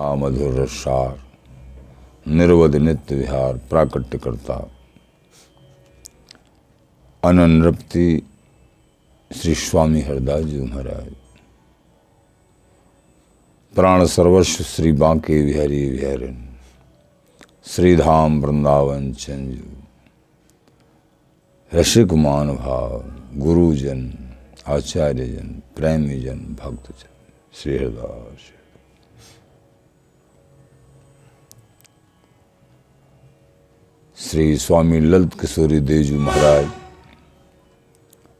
हा मधुर रसार निर्वध नित्य विहार प्राकट्य करता अननृप्ति श्री स्वामी हरदास जी महाराज। प्राण सर्वस्व श्री बांके बिहारी बिहारिन श्रीधाम वृंदावन चंजू। रसिक मान भाव गुरुजन आचार्यजन प्रेमीजन भक्तजन श्री हरदास। श्री स्वामी ललित किशोरी देव जी महाराज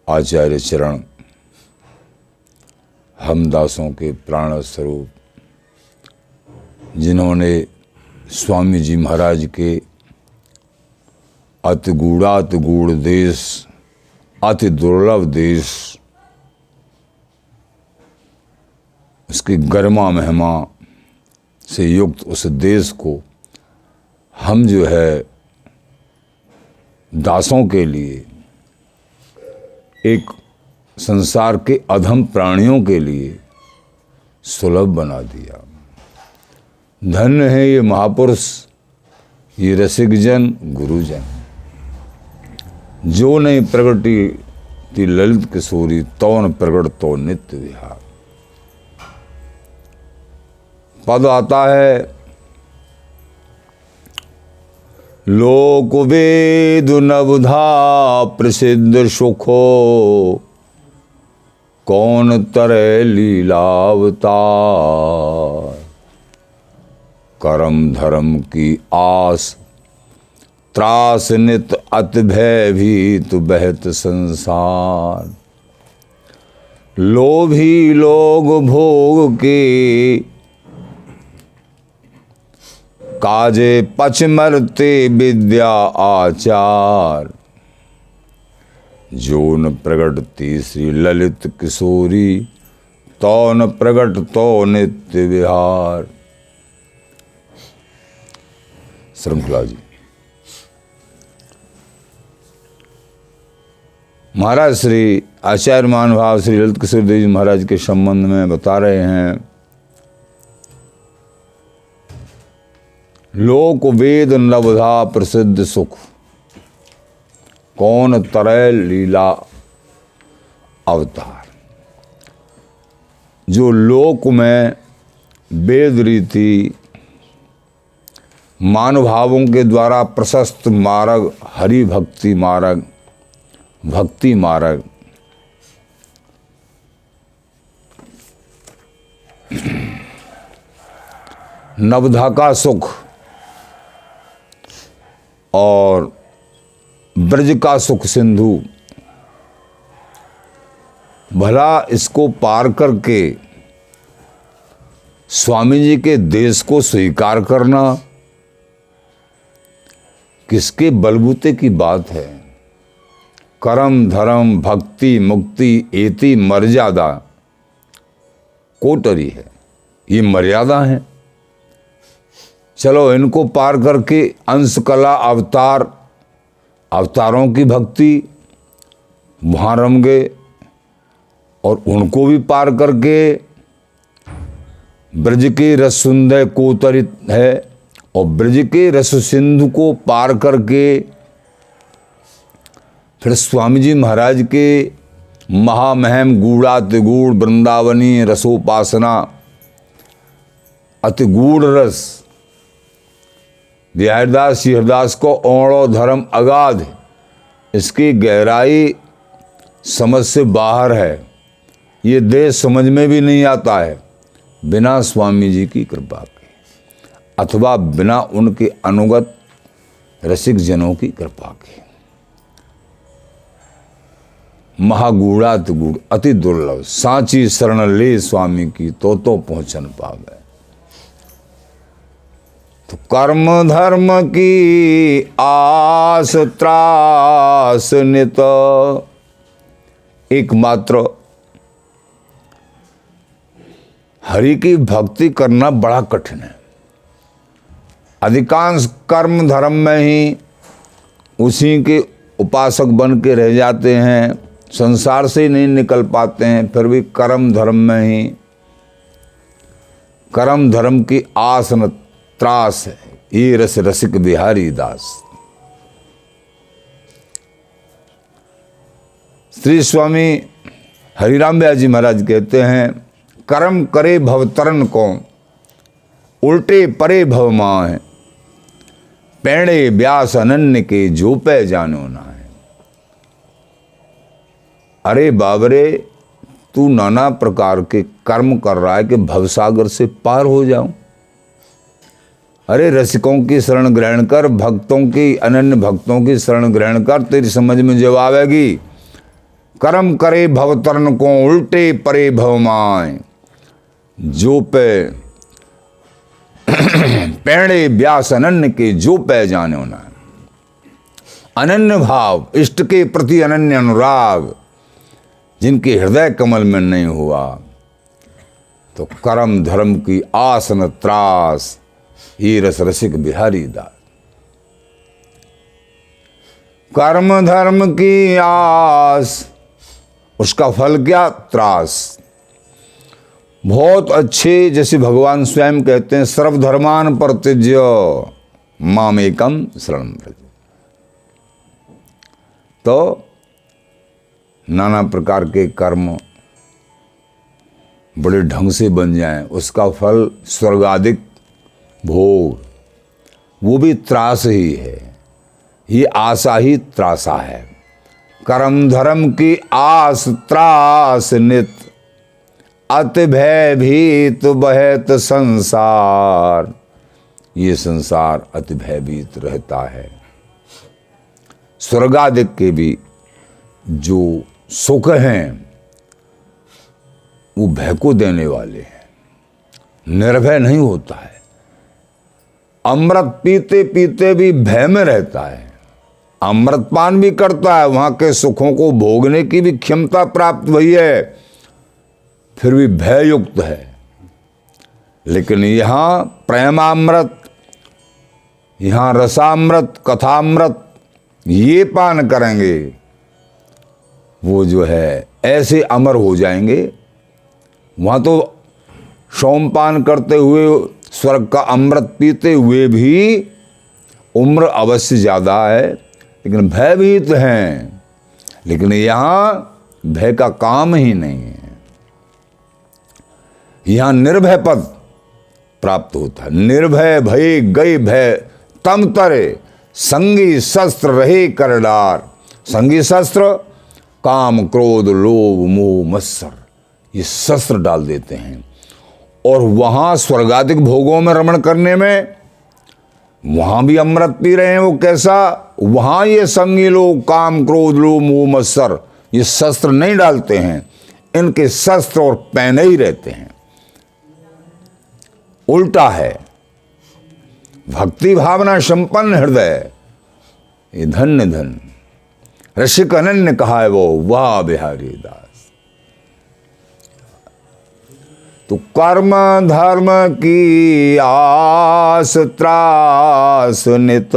आचार्य चरण हमदासों के प्राण स्वरूप, जिन्होंने स्वामी जी महाराज के अति गूढ़ाति गूढ़ देश, अति दुर्लभ देश, उसकी गरिमा महिमा से युक्त उस देश को हम जो है दासों के लिए, एक संसार के अधम प्राणियों के लिए सुलभ बना दिया। धन्य है ये महापुरुष, ये रसिकजन गुरुजन, जो नहीं प्रगटी ती ललित किशोरी तौन प्रगट तो नित्य विहार। पद आता है लोक वेद नवधा प्रसिद्ध सुखो कौन तरह लीलावतार। करम धर्म की आस त्रास नित अति भयभीत बहत संसार। लोभी लोग भोग के काजे पच मरते विद्या आचार। जो न प्रगटती श्री ललित किशोरी तो न प्रगट तो नित्य विहार। श्रृंखला जी महाराज श्री आचार्य महानुभाव श्री ललित किशोर देव जी महाराज के संबंध में बता रहे हैं। लोक वेद नवधा प्रसिद्ध सुख कौन तरह लीला अवतार। जो लोक में वेद रीति मानुभावों के द्वारा प्रशस्त मार्ग, हरि भक्ति मार्ग, भक्ति मार्ग, नवधा का सुख और ब्रज का सुख सिंधु, भला इसको पार करके स्वामी जी के देश को स्वीकार करना किसके बलबूते की बात है। कर्म धर्म भक्ति मुक्ति एति मर्यादा कोटरी है, ये मर्यादा है। चलो इनको पार करके अंश कला अवतार, अवतारों की भक्ति वहाँ रम गए, और उनको भी पार करके ब्रज के रस सुंदर कोतरित है, और ब्रज के रस सिंधु को पार करके फिर स्वामी जी महाराज के महामहिम गूढ़ाति गूढ़ वृंदावनी रसोपासना अति गूढ़ रस बिहारीदास हरदास को औड़ो धर्म अगाध, इसकी गहराई समझ से बाहर है। ये देश समझ में भी नहीं आता है बिना स्वामी जी की कृपा के, अथवा बिना उनके अनुगत रसिक जनों की कृपा के। महागूढ़ाति गूढ़ अति दुर्लभ, सांची शरण ले स्वामी की तो पहुंचन पावे। तो कर्म धर्म की आस त्रास नित, एकमात्र हरि की भक्ति करना बड़ा कठिन है। अधिकांश कर्म धर्म में ही उसी के उपासक बन के रह जाते हैं, संसार से ही नहीं निकल पाते हैं, फिर भी कर्म धर्म में ही कर्म धर्म की आस न त्रास है, ये रस रसिक बिहारी दास। श्री स्वामी हरिराम व्यास जी महाराज कहते हैं, कर्म करे भवतरण को, उल्टे परे भव माह, पैणे व्यास अनन्य के जो पै जानो ना है। अरे बाबरे, तू नाना प्रकार के कर्म कर रहा है कि भवसागर से पार हो जाऊं। अरे रसिकों की शरण ग्रहण कर, भक्तों की, अनन्य भक्तों की शरण ग्रहण कर, तेरी समझ में जब आवेगी। कर्म करे भवतरण को, उल्टे परे भव माय, जो पे पैणे व्यास अनन्य के जो पै जाने होना। अनन्य भाव, इष्ट के प्रति अनन्य अनुराग जिनके हृदय कमल में नहीं हुआ, तो कर्म धर्म की आस न त्रास, ये रस रसिक बिहारी दास। कर्म धर्म की आस, उसका फल क्या? त्रास। बहुत अच्छे, जैसे भगवान स्वयं कहते हैं, सर्वधर्मान परित्यज्य मामेकम शरणं व्रज। तो नाना प्रकार के कर्म बड़े ढंग से बन जाएं, उसका फल स्वर्गादिक भोग, वो भी त्रास ही है। ये आशा ही त्रासा है। कर्म धर्म की आस त्रास नित, अति भयभीत बहत संसार। ये संसार अति भयभीत रहता है। स्वर्गादिक के भी जो सुख हैं वो भय को देने वाले हैं, निर्भय नहीं होता है। अमृत पीते पीते भी भय में रहता है, अमृतपान भी करता है, वहां के सुखों को भोगने की भी क्षमता प्राप्त हुई है, फिर भी भय युक्त है। लेकिन यहां प्रेमामृत, यहां रसामृत, कथामृत ये पान करेंगे, वो जो है ऐसे अमर हो जाएंगे। वहां तो सोमपान करते हुए, स्वर्ग का अमृत पीते हुए भी उम्र अवश्य ज्यादा है, लेकिन भयभीत हैं। लेकिन यहां भय का काम ही नहीं है। यहां निर्भय पद प्राप्त होता है। निर्भय भय गए भय तम तरे, संगी शस्त्र रहे कर डार। संगी शस्त्र काम क्रोध लोभ मोह मत्सर, ये शस्त्र डाल देते हैं। और वहां स्वर्गादिक भोगों में रमण करने में, वहां भी अमृत पी रहे हैं। वो कैसा? वहां ये संगी लोग काम क्रोध लोभ मोह मत्सर ये शस्त्र नहीं डालते हैं, इनके शस्त्र और पहने ही रहते हैं। उल्टा है। भक्ति भावना संपन्न हृदय, ये धन्य धन रसिक अनन्य कहा है वो, वाह बिहारी दास। तो कर्म धर्म की आस त्रास नित,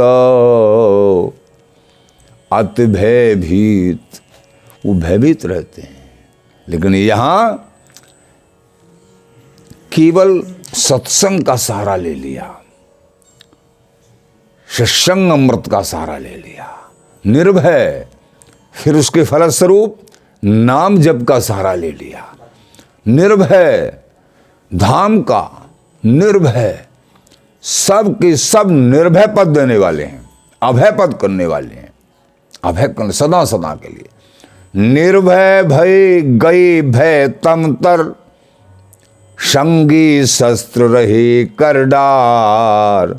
अति भयभीत, वो भयभीत रहते हैं। लेकिन यहां केवल सत्संग का सहारा ले लिया, सत्संग अमृत का सहारा ले लिया, निर्भय। फिर उसके फलस्वरूप नाम जप का सहारा ले लिया, निर्भय। धाम का निर्भय, सब के सब निर्भय पद देने वाले हैं, अभय पद करने वाले हैं। अभय करने सदा सदा के लिए। निर्भय भय गए भय तम तर, संगी शस्त्र रहे कर डार।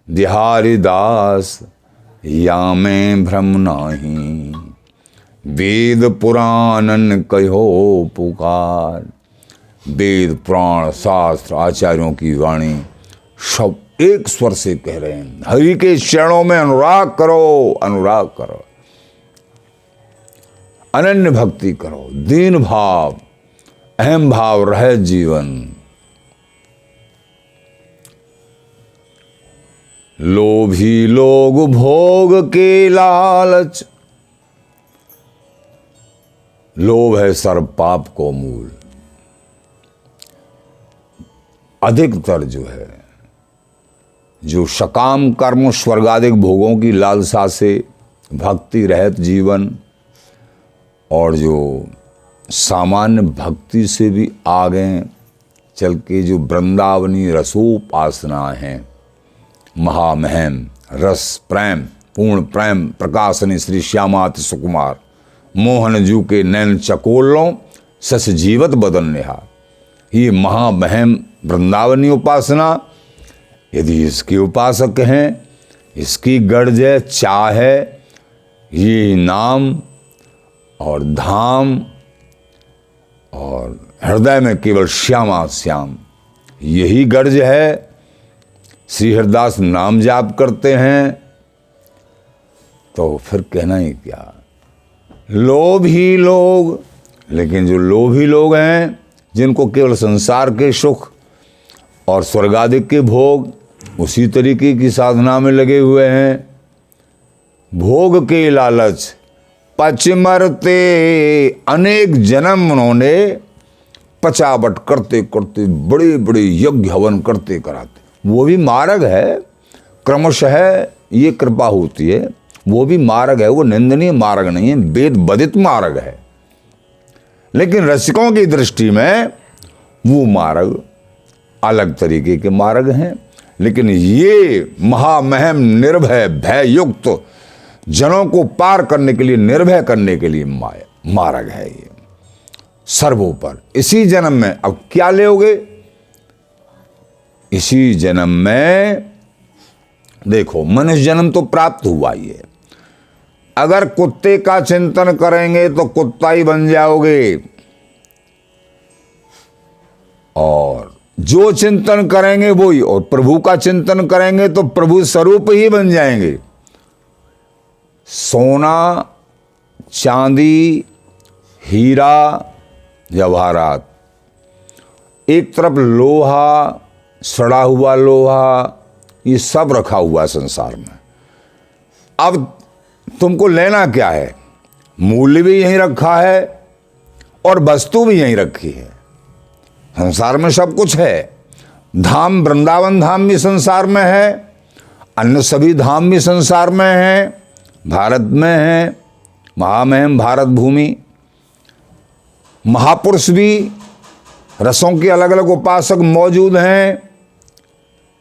बिहारी दास या में भ्रम नाही, वेद पुराणन कहो पुकार। वेद पुराण शास्त्र आचार्यों की वाणी सब एक स्वर से कह रहे हैं, हरि के चरणों में अनुराग करो, अनुराग करो, अनन्य भक्ति करो, दीन भाव अहम भाव रहे जीवन। लोभी लोग भोग के लालच, लोभ है सर्व पाप को मूल। अधिकतर जो है, जो सकाम कर्म स्वर्गादिक भोगों की लालसा से भक्ति रहित जीवन और जो सामान्य भक्ति से भी आगे चल के जो वृंदावनी रसोपासना हैं, महामहिम रस प्रेम पूर्ण प्रेम प्रकाशनी श्री श्यामाति सुकुमार मोहन जू के नैन चकोलों सस जीवत बदन नेहा, ये महामहिम वृंदावनी उपासना यदि इसके उपासक हैं, इसकी गर्ज है, चाह है, ये नाम और धाम और हृदय में केवल श्यामा श्याम यही गर्ज है, श्री हरिदास नाम जाप करते हैं, तो फिर कहना ही क्या। लोभी लोग, लेकिन जो लोभी लोग हैं, जिनको केवल संसार के सुख और स्वर्गादिक के भोग उसी तरीके की साधना में लगे हुए हैं, भोग के लालच पचमरते अनेक जन्म उन्होंने पचावट करते करते बड़े बड़े यज्ञ हवन करते कराते, वो भी मार्ग है, क्रमशः ये कृपा होती है, वो भी मार्ग है, वो निंदनीय मार्ग नहीं है, वेद बदित मार्ग है। लेकिन रसिकों की दृष्टि में वो मार्ग अलग तरीके के मार्ग हैं। लेकिन ये महामहिम निर्भय भय युक्त जनों को पार करने के लिए, निर्भय करने के लिए मार्ग है ये सर्वोपर। इसी जन्म में अब क्या लोगे, इसी जन्म में देखो मनुष्य जन्म तो प्राप्त हुआ ही है, अगर कुत्ते का चिंतन करेंगे तो कुत्ता ही बन जाओगे, और जो चिंतन करेंगे वही, और प्रभु का चिंतन करेंगे तो प्रभु स्वरूप ही बन जाएंगे। सोना चांदी हीरा जवाहरात, एक तरफ लोहा सड़ा हुआ लोहा, ये सब रखा हुआ है संसार में। अब तुमको लेना क्या है, मूल्य भी यहीं रखा है और वस्तु भी यहीं रखी है। संसार में सब कुछ है, धाम वृंदावन धाम भी संसार में है, अन्य सभी धाम भी संसार में हैं, भारत में है, महामहिम भारत भूमि। महापुरुष भी रसों के अलग अलग उपासक मौजूद हैं,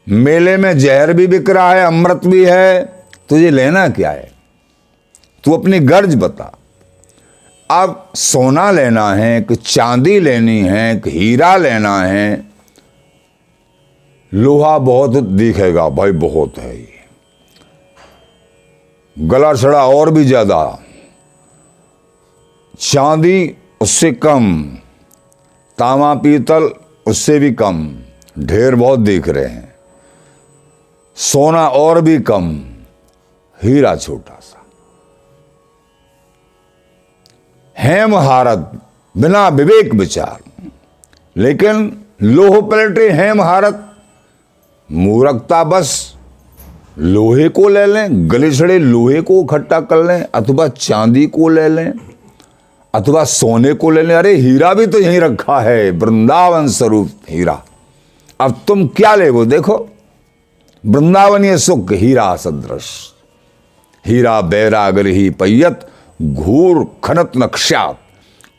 मेले में जहर भी बिक रहा है, अमृत भी है, तुझे लेना क्या है, तू अपनी गर्ज बता। अब सोना लेना है कि चांदी लेनी है कि हीरा लेना है, लोहा बहुत दिखेगा भाई, बहुत है ये, गला सड़ा और भी ज्यादा, चांदी उससे कम, तांबा पीतल उससे भी कम, ढेर बहुत दिख रहे हैं, सोना और भी कम, हीरा छोटा सा। हेम हारत बिना विवेक विचार, लेकिन लोह पलटे हेम हारत, मूर्खता बस लोहे को ले लें, गले सड़े लोहे को इकट्ठा कर लें, अथवा चांदी को ले लें, अथवा सोने को ले लें। अरे हीरा भी तो यहीं रखा है, वृंदावन स्वरूप हीरा। अब तुम क्या ले वो देखो, वृंदावनीय सुख हीरा सदृश, हीरा बैरागर ही पैयत घूर खनत नक्शात।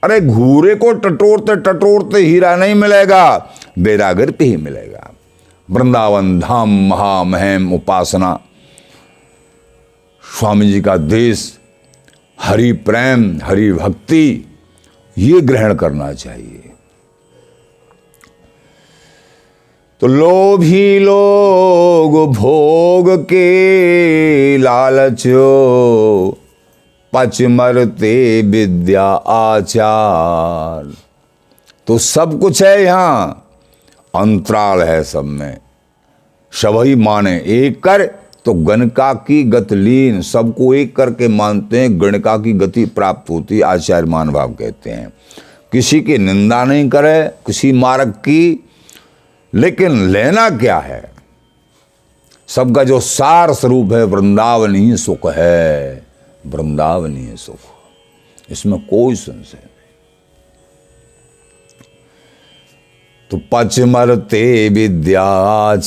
अरे घूरे को टटोरते टटोरते हीरा नहीं मिलेगा, बैरागर पे ही मिलेगा। वृंदावन धाम महामहिम उपासना, स्वामी जी का देश, हरि प्रेम हरि भक्ति, ये ग्रहण करना चाहिए। तो लोभी लोग भोग के लालचो, पचमरते विद्या आचार। तो सब कुछ है यहां, अंतराल है सब में, सभी माने एक कर तो गणका की गति लीन, सबको एक करके मानते हैं, गणका की गति प्राप्त होती, आचार्य महानुभाव कहते हैं। किसी की निंदा नहीं करे, किसी मार्ग की, लेकिन लेना क्या है, सबका जो सार स्वरूप है वृंदावनीय सुख है, वृंदावनीय सुख, इसमें कोई संशय नहीं। तो पचमरते विद्याचार।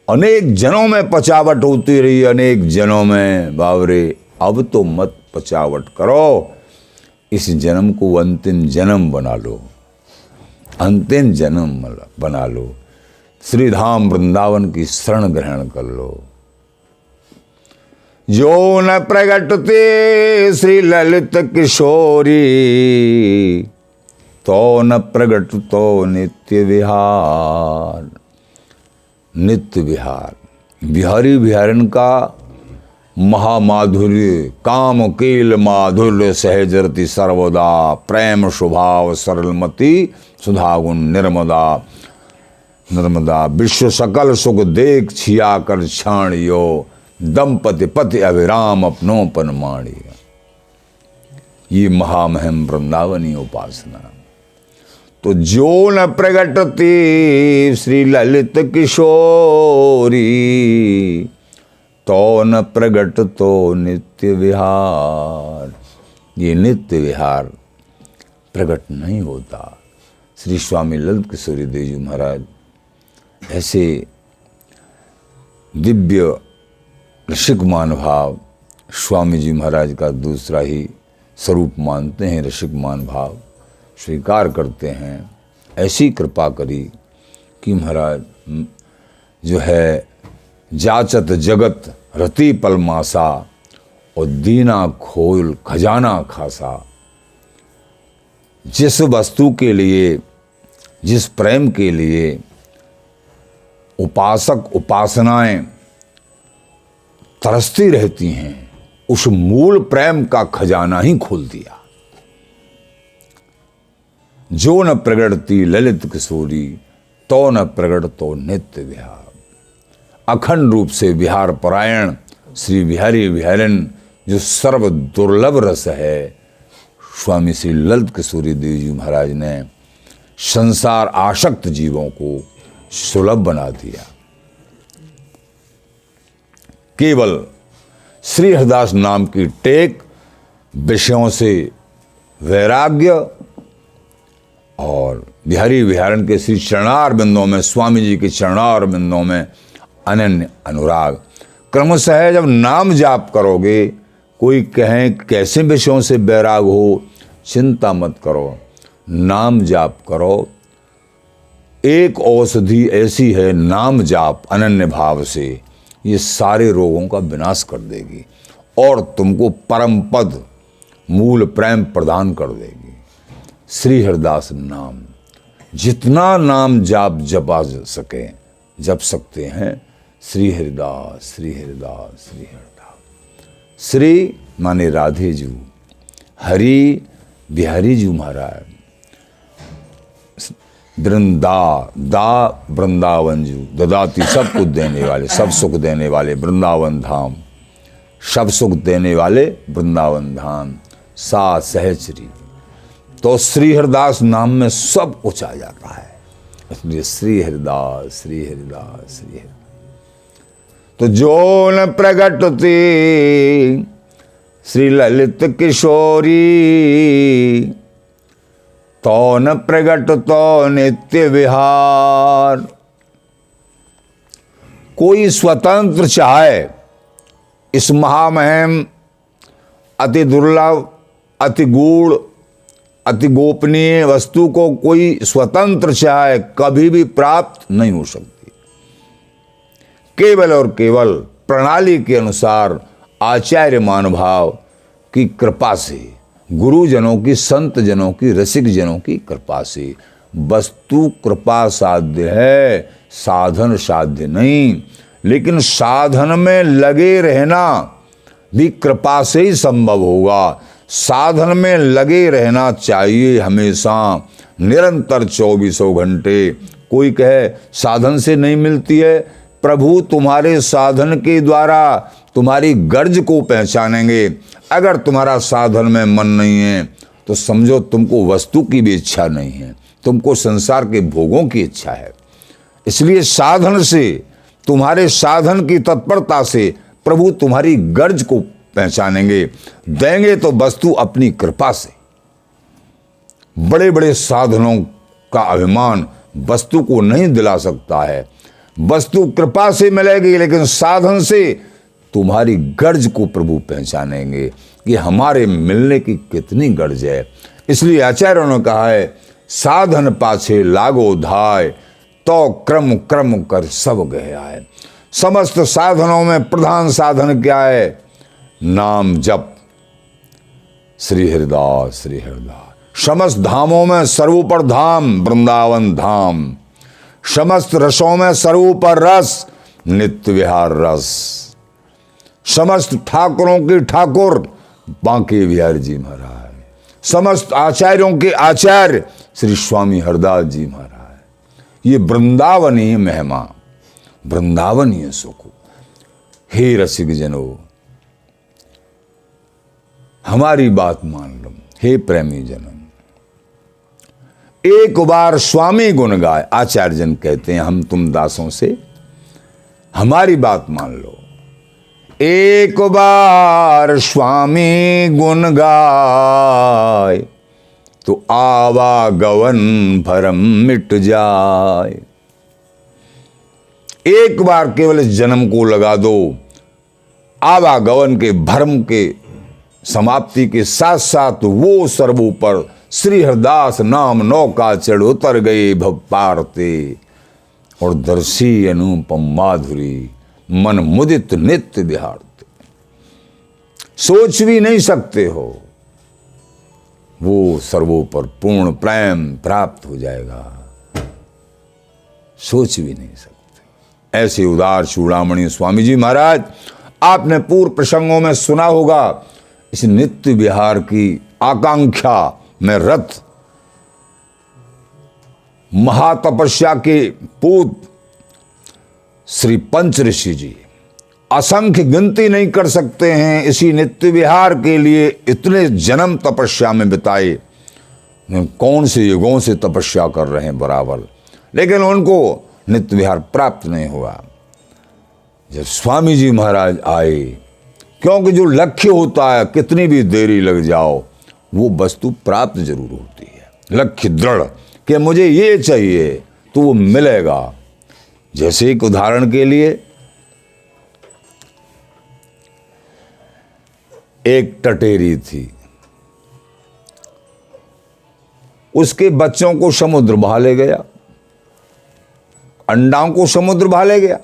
अनेक जनों में पचावट होती रही, अनेक जनों में, बाबरे अब तो मत पचावट करो, इस जन्म को अंतिम जन्म बना लो, अंतिम जन्म बना लो, श्री धाम वृंदावन की शरण ग्रहण कर लो। जो न प्रगटते श्री ललित किशोरी, तो न प्रगट तो नित्य विहार। नित्य विहार, बिहारी बिहारन का महामाधुर्य, काम कील माधुर्य सहजरति सर्वदा, प्रेम स्वभाव सरलमति सुधा गुण निर्मदा। नर्मदा विश्व सकल सुख देख छिया कर छाणियो, दंपति पति अविराम अपनोपन माणियो। ये महामहिम वृंदावनी उपासना। तो जो न प्रगटती श्री ललित किशोरी, तो न प्रगट तो नित्य विहार। ये नित्य विहार प्रकट नहीं होता। श्री स्वामी ललित किशोरी देव जी महाराज ऐसे दिव्य रसिक महानुभाव स्वामी जी महाराज का दूसरा ही स्वरूप मानते हैं, रसिक महानुभाव स्वीकार करते हैं। ऐसी कृपा करी कि महाराज जो है जाचत जगत रति पलमासा, और दीना खोल खजाना खासा। जिस वस्तु के लिए, जिस प्रेम के लिए उपासक उपासनाएं तरसती रहती हैं, उस मूल प्रेम का खजाना ही खोल दिया। जो न प्रगटती ललित किशोरी, तो न प्रगट तो नित्य विहार। अखंड रूप से विहार परायण श्री बिहारी बिहारन जो सर्व दुर्लभ रस है, स्वामी श्री ललित किशोरी देव जी महाराज ने संसार आसक्त जीवों को सुलभ बना दिया। केवल श्री हरिदास नाम की टेक, विषयों से वैराग्य, और बिहारी बिहारन के श्री चरणार बिंदों में, स्वामी जी के चरणार बिंदों में अनन्य अनुराग। क्रमशः जब नाम जाप करोगे, कोई कहें कैसे विषयों से वैराग हो, चिंता मत करो, नाम जाप करो। एक औषधि ऐसी है, नाम जाप अनन्य भाव से, ये सारे रोगों का विनाश कर देगी और तुमको परम पद मूल प्रेम प्रदान कर देगी। श्री हरिदास नाम, जितना नाम जाप जपा सके जप सकते हैं। श्री हरिदास, श्री हरिदास, श्री हरिदास। श्री माने राधे जू, हरि बिहारी जू महाराज, वृंदावन जू, ददाती सब कुछ देने वाले, सब सुख देने वाले वृंदावन धाम, सब सुख देने वाले वृंदावन धाम, सा सहचरी। तो श्री हरिदास नाम में सब कुछ आ जाता है, इसलिए श्री हरिदास, श्री हरिदास, श्री हरिदास। तो जो न प्रगटती श्री ललित किशोरी, तो न प्रगट तो नित्य विहार। कोई स्वतंत्र चाहे इस महामहिम अति दुर्लभ, अति गूढ़, अति गोपनीय वस्तु को कोई स्वतंत्र चाहे, कभी भी प्राप्त नहीं हो सकती। केवल और केवल प्रणाली के अनुसार आचार्य महानुभाव की कृपा से, गुरुजनों की, संत जनों की, रसिक जनों की कृपा से। वस्तु कृपा साध्य है, साधन साध्य नहीं। लेकिन साधन में लगे रहना भी कृपा से ही संभव होगा। साधन में लगे रहना चाहिए हमेशा, निरंतर 24 घंटे। कोई कहे साधन से नहीं मिलती है, प्रभु तुम्हारे साधन के द्वारा तुम्हारी गर्ज को पहचानेंगे। अगर तुम्हारा साधन में मन नहीं है तो समझो तुमको वस्तु की भी इच्छा नहीं है, तुमको संसार के भोगों की इच्छा है। इसलिए साधन से, तुम्हारे साधन की तत्परता से प्रभु तुम्हारी गर्ज को पहचानेंगे, देंगे तो वस्तु अपनी कृपा से। बड़े बड़े साधनों का अभिमान वस्तु को नहीं दिला सकता है। वस्तु कृपा से मिलेगी, लेकिन साधन से तुम्हारी गर्ज को प्रभु पहचानेंगे कि हमारे मिलने की कितनी गर्ज है। इसलिए आचार्यों ने कहा है, साधन पाछे लागो धाय, तो क्रम क्रम कर सब गया है। समस्त साधनों में प्रधान साधन क्या है? नाम जप, श्री हरिदास श्री हरिदास। समस्त धामों में सर्वोपर धाम वृंदावन धाम। समस्त रसों में सर्वोपर रस नित्य विहार रस। समस्त ठाकुरों के ठाकुर बांके बिहारी जी महाराज। समस्त आचार्यों के आचार्य श्री स्वामी हरदास जी महाराज। ये वृंदावनीय महिमा, वृंदावनीय सुख। हे रसिक जनो, हमारी बात मान लो। हे प्रेमी जनम, एक बार स्वामी गुण गाए। आचार्य जन कहते हैं हम तुम दासों से हमारी बात मान लो। एक बार स्वामी गुण गाए, तो आवागवन भरम मिट जाए। एक बार केवल इस जन्म को लगा दो, आवागवन के भरम के समाप्ति के साथ साथ वो सर्वोपर श्री हरदास नाम नौका चढ़ उतर गए भव पार ते, और दर्शी अनुपम माधुरी मन मुदित नित्य विहारते। सोच भी नहीं सकते हो, वो सर्वोपर पूर्ण प्रेम प्राप्त हो जाएगा। सोच भी नहीं सकते। ऐसे उदार चूड़ामणि स्वामी जी महाराज, आपने पूर्व प्रसंगों में सुना होगा। इस नित्य विहार की आकांक्षा में रत महातपस्या के पूत श्री पंच ऋषि जी असंख्य गिनती नहीं कर सकते हैं। इसी नित्य विहार के लिए इतने जन्म तपस्या में बिताए। कौन से युगों से तपस्या कर रहे हैं बराबर, लेकिन उनको नित्य विहार प्राप्त नहीं हुआ। जब स्वामी जी महाराज आए, क्योंकि जो लक्ष्य होता है कितनी भी देरी लग जाओ वो वस्तु प्राप्त जरूर होती है। लक्ष्य दृढ़ कि मुझे ये चाहिए तो वो मिलेगा। जैसे एक उदाहरण के लिए, एक टटेरी थी, उसके बच्चों को समुद्र बहा ले गया, अंडाओं को समुद्र बहा ले गया।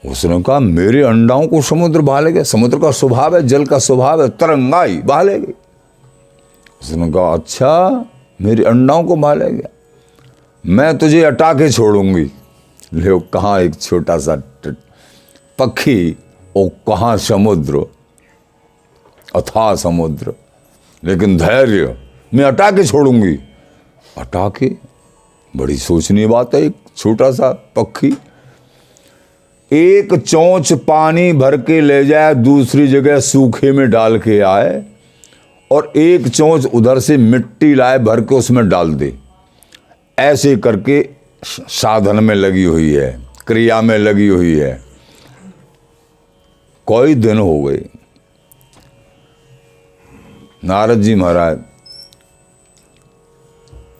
उसने कहा मेरे अंडाओं को समुद्र बहा ले गया। समुद्र का स्वभाव है, जल का स्वभाव है, तरंगाई बहा ले गई। उसने कहा अच्छा मेरे अंडाओं को बहा ले गया, मैं तुझे अटा के छोड़ूंगी। ले कहाँ एक छोटा सा पक्षी और कहाँ समुद्र, अथाह समुद्र, लेकिन धैर्य, मैं अटा के छोड़ूंगी। अटा के, बड़ी सोचनीय बात है। एक छोटा सा पक्षी एक चोंच पानी भर के ले जाए, दूसरी जगह सूखे में डाल के आए, और एक चोंच उधर से मिट्टी लाए भर के उसमें डाल दे। ऐसे करके साधन में लगी हुई है, क्रिया में लगी हुई है। कई दिन हो गए, नारद जी महाराज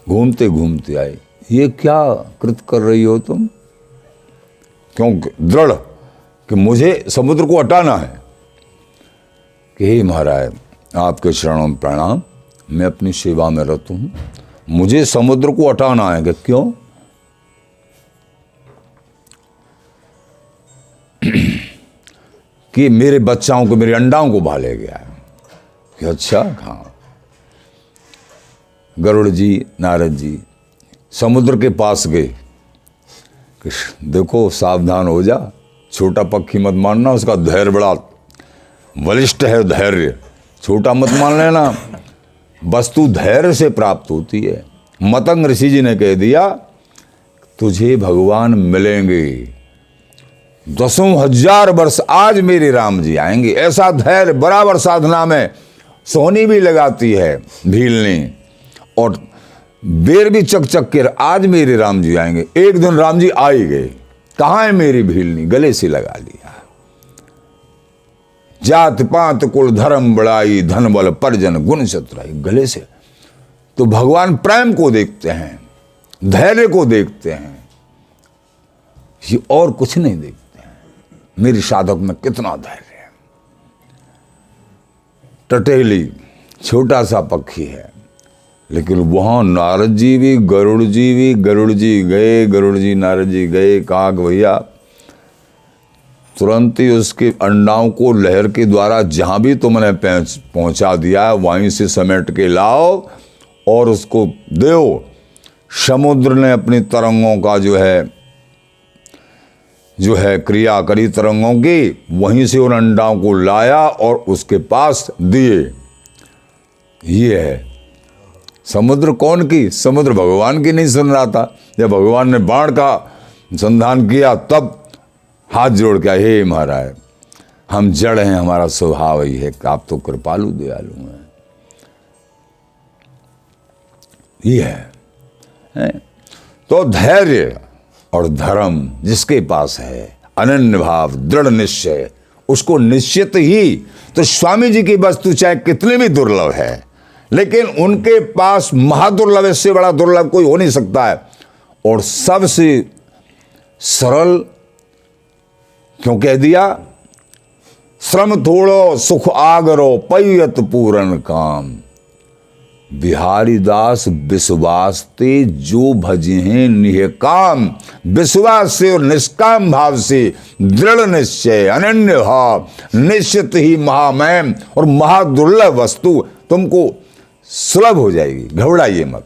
घूमते घूमते आए। ये क्या कृत कर रही हो तुम? क्योंकि दृढ़ कि मुझे समुद्र को हटाना है। कि हे महाराज आपके चरणों में प्रणाम, मैं अपनी सेवा में रत हूं, मुझे समुद्र को हटाना है। कि क्यों? कि मेरे बच्चाओं को, मेरे अंडाओं को भाले गया है। कि अच्छा, हाँ। गरुड़ जी, नारद जी समुद्र के पास गए कि देखो सावधान हो जा, छोटा पक्षी मत मानना, उसका धैर्य बड़ा बलिष्ठ है। धैर्य छोटा मत मान लेना, वस्तु धैर्य से प्राप्त होती है। मतंग ऋषि जी ने कह दिया तुझे भगवान मिलेंगे, 10,000 वर्ष आज मेरे राम जी आएंगे। ऐसा धैर्य बराबर साधना में सोनी भी लगाती है भीलनी, और बेर भी चक के आज मेरे राम जी आएंगे। एक दिन राम जी आ ही गए। कहाँ है मेरी भीलनी? गले से लगा लिया। जात पात कुल धर्म बड़ाई, धन बल परिजन गुण चतुराई, गले से। तो भगवान प्रेम को देखते हैं, धैर्य को देखते हैं, ये और कुछ नहीं देखते हैं। मेरी साधक में कितना धैर्य है। टटेली छोटा सा पक्षी है, लेकिन वहां नारद जी भी, गरुड़ जी गए, गरुड़ जी नारद जी गए, कहा कि भैया तुरंत ही उसके अंडाओं को लहर के द्वारा जहां भी तुमने पहुंचा दिया वहीं से समेट के लाओ और उसको दो। समुद्र ने अपनी तरंगों का जो है क्रिया करी तरंगों की, वहीं से उन अंडाओं को लाया और उसके पास दिए। ये है समुद्र। कौन की? समुद्र भगवान की नहीं सुन रहा था। जब भगवान ने बाण का संधान किया तब हाथ जोड़ के, हे महाराज हम जड़ हैं, हमारा स्वभाव ही है कि आप तो कृपालु दयालु हैं। ये है। तो धैर्य और धर्म जिसके पास है, अनन्य भाव, दृढ़ निश्चय, उसको निश्चित ही, तो स्वामी जी की वस्तु चाहे कितनी भी दुर्लभ है, लेकिन उनके पास महादुर्लभ, इससे बड़ा दुर्लभ कोई हो नहीं सकता है। और सबसे सरल क्यों कह दिया? श्रम थोड़ो सुख आगरो पैयत पूरन काम, बिहारी दास विश्वास ते जो भजे हैं निह काम। विश्वास से और निष्काम भाव से, दृढ़ निश्चय, अनन्य भाव, निश्चित ही महामहिम और महादुर्लभ वस्तु तुमको सुलभ हो जाएगी। घबराइए मत,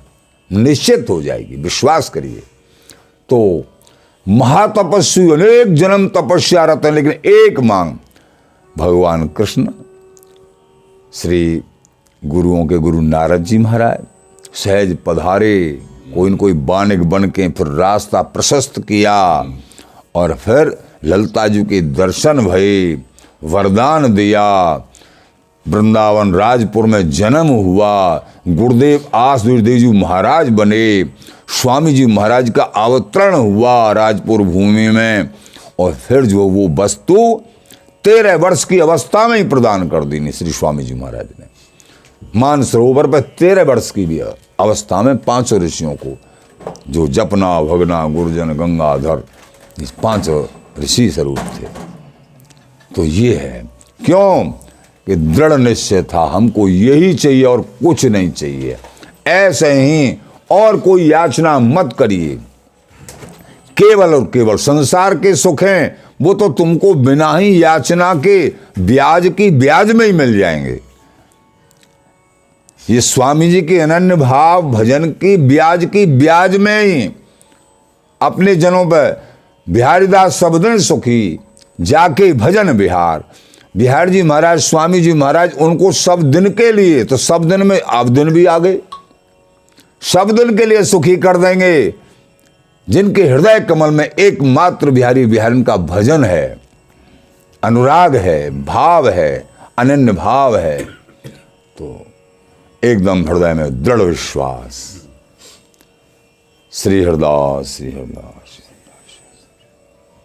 निश्चित हो जाएगी, विश्वास करिए। तो महातपस्वी अनेक जन्म तपस्या रहते हैं, लेकिन एक मांग, भगवान कृष्ण, श्री गुरुओं के गुरु नारद जी महाराज सहज पधारे, कोई न कोई बानिक बन के फिर रास्ता प्रशस्त किया, और फिर ललिता जी के दर्शन भये, वरदान दिया, वृंदावन राजपुर में जन्म हुआ, गुरुदेव आसुरदेव जी महाराज बने, स्वामी जी महाराज का अवतरण हुआ राजपुर भूमि में, और फिर जो वो वस्तु 13 वर्ष की अवस्था में ही प्रदान कर दी श्री स्वामी जी महाराज ने। मानसरोवर पर 13 वर्ष की भी अवस्था में 5 ऋषियों को, जो जपना, भगना, गुर्जन, गंगाधर, इस 5 ऋषि स्वरूप थे। तो ये है क्यों कि दृढ़ निश्चय था, हमको यही चाहिए और कुछ नहीं चाहिए। ऐसे ही और कोई याचना मत करिए। केवल और केवल संसार के सुख हैं, वो तो तुमको बिना ही याचना के ब्याज में ही मिल जाएंगे। ये स्वामी जी के अनन्य भाव भजन की ब्याज में ही अपने जनों पर बिहारीदास सब दिन सुखी जाके भजन बिहार। बिहार जी महाराज, स्वामी जी महाराज, उनको सब दिन के लिए, तो सब दिन में अब दिन भी आ गए, सब दिन के लिए सुखी कर देंगे। जिनके हृदय कमल में एकमात्र बिहारी बिहारन का भजन है, अनुराग है, भाव है, अनन्य भाव है, तो एकदम हृदय में दृढ़ विश्वास। श्री हरदास, श्री हरदास।